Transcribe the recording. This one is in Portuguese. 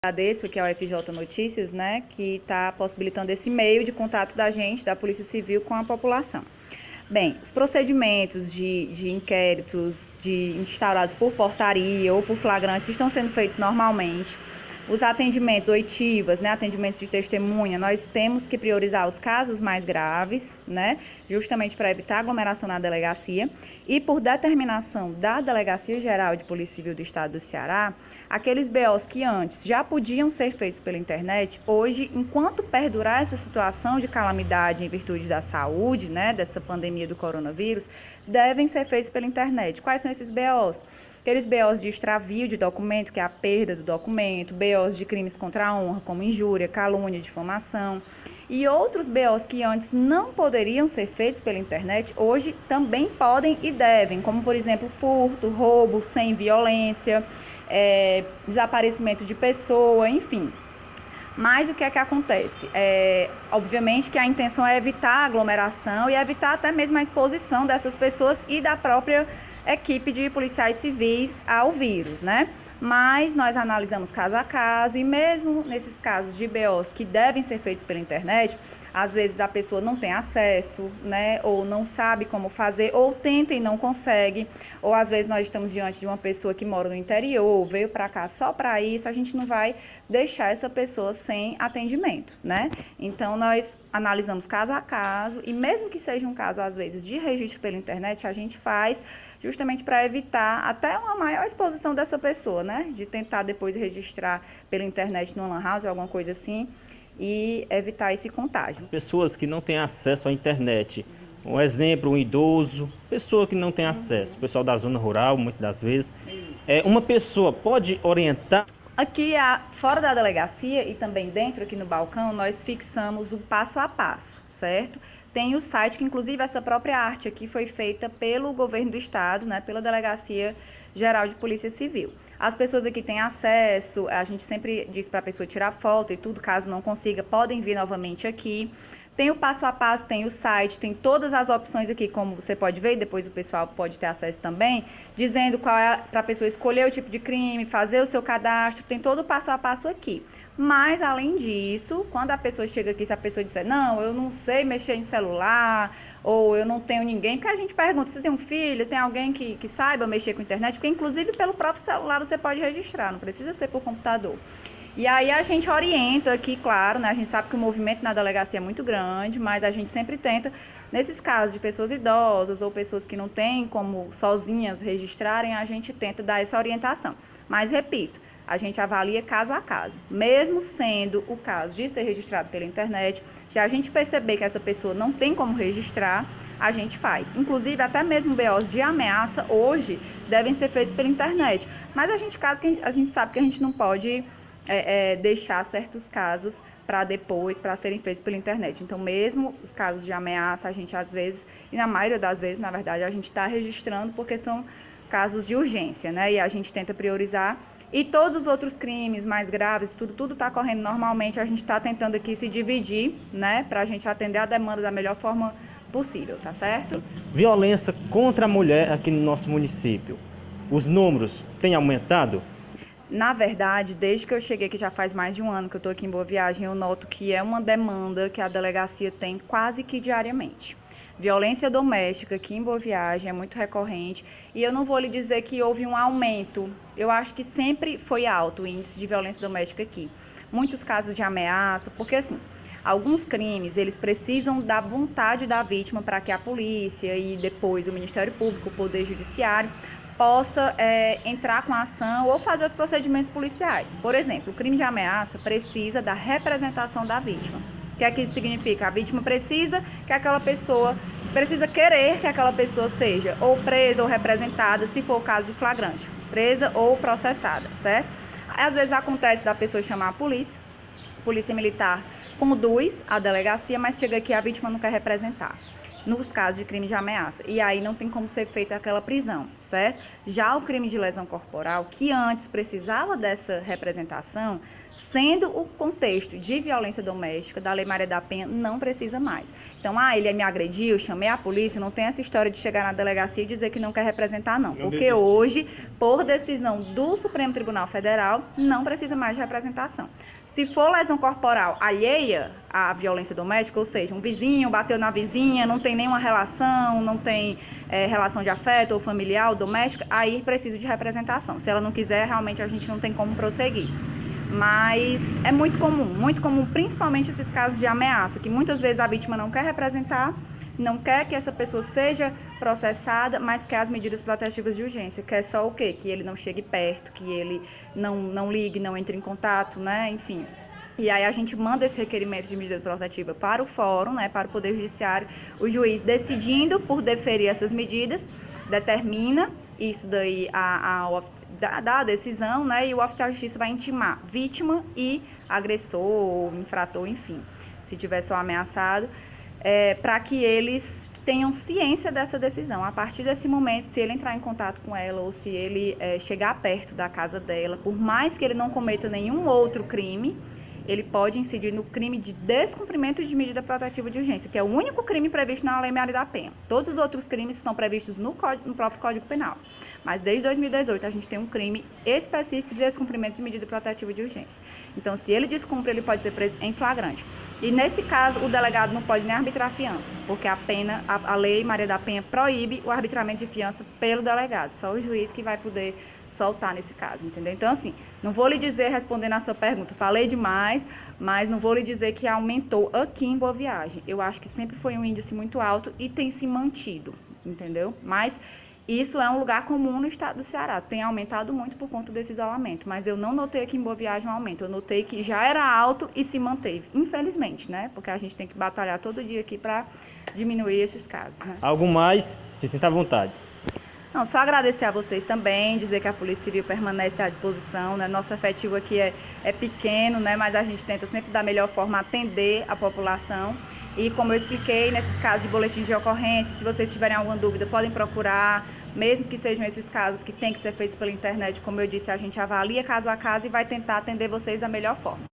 Agradeço aqui ao FJ Notícias, né, que está possibilitando esse meio de contato da gente, da Polícia Civil, com a população. Bem, os procedimentos de inquéritos instaurados por portaria ou por flagrantes estão sendo feitos normalmente. Os atendimentos oitivas, né, atendimentos de testemunha, nós temos que priorizar os casos mais graves, né, justamente para evitar aglomeração na delegacia. E por determinação da Delegacia Geral de Polícia Civil do Estado do Ceará, aqueles BOs que antes já podiam ser feitos pela internet, hoje, enquanto perdurar essa situação de calamidade em virtude da saúde, né, dessa pandemia do coronavírus, devem ser feitos pela internet. Quais são esses BOs? Aqueles BOs de extravio de documento, que é a perda do documento, BOs de crimes contra a honra, como injúria, calúnia, difamação, e outros BOs que antes não poderiam ser feitos pela internet, hoje também podem e devem, como, por exemplo, furto, roubo sem violência, desaparecimento de pessoa, enfim. Mas o que é que acontece? Obviamente que a intenção é evitar a aglomeração e evitar até mesmo a exposição dessas pessoas e da própria equipe de policiais civis ao vírus, né? Mas nós analisamos caso a caso e mesmo nesses casos de BOs que devem ser feitos pela internet, às vezes a pessoa não tem acesso, né, ou não sabe como fazer, ou tenta e não consegue, ou às vezes nós estamos diante de uma pessoa que mora no interior, veio para cá só para isso, a gente não vai deixar essa pessoa sem atendimento, né? Então nós analisamos caso a caso e mesmo que seja um caso às vezes de registro pela internet, a gente faz justamente para evitar até uma maior exposição dessa pessoa, né? De tentar depois registrar pela internet no Lan House ou alguma coisa assim e evitar esse contágio. As pessoas que não têm acesso à internet, um exemplo, um idoso, pessoa que não tem acesso, pessoal da zona rural, muitas das vezes, uma pessoa pode orientar? Aqui, fora da delegacia e também dentro aqui no balcão, nós fixamos o passo a passo, certo? Tem o site, que inclusive essa própria arte aqui foi feita pelo governo do estado, né, pela Delegacia Geral de Polícia Civil. As pessoas aqui têm acesso, a gente sempre diz para a pessoa tirar foto e tudo, caso não consiga, podem vir novamente aqui. Tem o passo a passo, tem o site, tem todas as opções aqui, como você pode ver, e depois o pessoal pode ter acesso também, dizendo qual é para a pessoa escolher o tipo de crime, fazer o seu cadastro, tem todo o passo a passo aqui. Mas, além disso, quando a pessoa chega aqui, se a pessoa disser, não, eu não sei mexer em celular, ou eu não tenho ninguém, porque a gente pergunta, você tem um filho, tem alguém que saiba mexer com a internet, porque inclusive pelo próprio celular você pode registrar, não precisa ser por computador. E aí a gente orienta aqui, claro, né? A gente sabe que o movimento na delegacia é muito grande, mas a gente sempre tenta, nesses casos de pessoas idosas ou pessoas que não têm como sozinhas registrarem, a gente tenta dar essa orientação. Mas, repito, a gente avalia caso a caso. Mesmo sendo o caso de ser registrado pela internet, se a gente perceber que essa pessoa não tem como registrar, a gente faz. Inclusive, até mesmo BOs de ameaça, hoje, devem ser feitos pela internet. Mas a gente sabe que a gente não pode deixar certos casos para depois, para serem feitos pela internet. Então, mesmo os casos de ameaça, a gente às vezes, e na maioria das vezes, na verdade, a gente está registrando porque são casos de urgência, né? E a gente tenta priorizar. E todos os outros crimes mais graves, tudo está correndo normalmente, a gente está tentando aqui se dividir, né? Para a gente atender a demanda da melhor forma possível, tá certo? Violência contra a mulher aqui no nosso município, os números têm aumentado? Na verdade, desde que eu cheguei aqui, já faz mais de um ano que eu estou aqui em Boa Viagem, eu noto que é uma demanda que a delegacia tem quase que diariamente. Violência doméstica aqui em Boa Viagem é muito recorrente e eu não vou lhe dizer que houve um aumento. Eu acho que sempre foi alto o índice de violência doméstica aqui. Muitos casos de ameaça, porque assim, alguns crimes, eles precisam da vontade da vítima para que a polícia e depois o Ministério Público, o Poder Judiciário, possa entrar com a ação ou fazer os procedimentos policiais. Por exemplo, o crime de ameaça precisa da representação da vítima. O que é que isso significa? A vítima precisa querer que aquela pessoa seja ou presa ou representada, se for o caso de flagrante, presa ou processada, certo? Às vezes acontece da pessoa chamar a polícia militar conduz a delegacia, mas chega aqui a vítima não quer representar. nos casos de crime de ameaça. E aí não tem como ser feita aquela prisão, certo? Já o crime de lesão corporal, que antes precisava dessa representação, sendo o contexto de violência doméstica da Lei Maria da Penha, não precisa mais. Então, ele me agrediu, chamei a polícia, não tem essa história de chegar na delegacia e dizer que não quer representar, não. Porque hoje, por decisão do Supremo Tribunal Federal, não precisa mais de representação. Se for lesão corporal alheia à violência doméstica, ou seja, um vizinho bateu na vizinha, não tem nenhuma relação, não tem relação de afeto ou familiar ou doméstica, aí precisa de representação. Se ela não quiser, realmente a gente não tem como prosseguir. Mas é muito comum, principalmente esses casos de ameaça, que muitas vezes a vítima não quer representar, não quer que essa pessoa seja processada, mas quer as medidas protetivas de urgência, quer só o quê? Que ele não chegue perto, que ele não ligue, não entre em contato, né? Enfim. E aí a gente manda esse requerimento de medida protetiva para o fórum, né, para o Poder Judiciário, o juiz decidindo por deferir essas medidas, determina isso daí da decisão, né, e o oficial de justiça vai intimar vítima e agressor, infrator, enfim, se tiver só ameaçado, para que eles tenham ciência dessa decisão. A partir desse momento, se ele entrar em contato com ela ou se ele chegar perto da casa dela, por mais que ele não cometa nenhum outro crime, ele pode incidir no crime de descumprimento de medida protetiva de urgência, que é o único crime previsto na Lei Maria da Penha. Todos os outros crimes estão previstos no próprio Código Penal. Mas desde 2018 a gente tem um crime específico de descumprimento de medida protetiva de urgência. Então, se ele descumpre, ele pode ser preso em flagrante. E nesse caso, o delegado não pode nem arbitrar a fiança, porque a Lei Maria da Penha proíbe o arbitramento de fiança pelo delegado. Só o juiz que vai poder soltar nesse caso, entendeu? Então, assim, não vou lhe dizer, respondendo a sua pergunta, falei demais, mas não vou lhe dizer que aumentou aqui em Boa Viagem. Eu acho que sempre foi um índice muito alto e tem se mantido, entendeu? Mas isso é um lugar comum no estado do Ceará, tem aumentado muito por conta desse isolamento, mas eu não notei aqui em Boa Viagem um aumento, eu notei que já era alto e se manteve, infelizmente, né? Porque a gente tem que batalhar todo dia aqui para diminuir esses casos, né? Algo mais? Se sinta à vontade. Não, só agradecer a vocês também, dizer que a Polícia Civil permanece à disposição, né? Nosso efetivo aqui é pequeno, né? Mas a gente tenta sempre da melhor forma atender a população. E como eu expliquei, nesses casos de boletim de ocorrência, se vocês tiverem alguma dúvida, podem procurar, mesmo que sejam esses casos que têm que ser feitos pela internet, como eu disse, a gente avalia caso a caso e vai tentar atender vocês da melhor forma.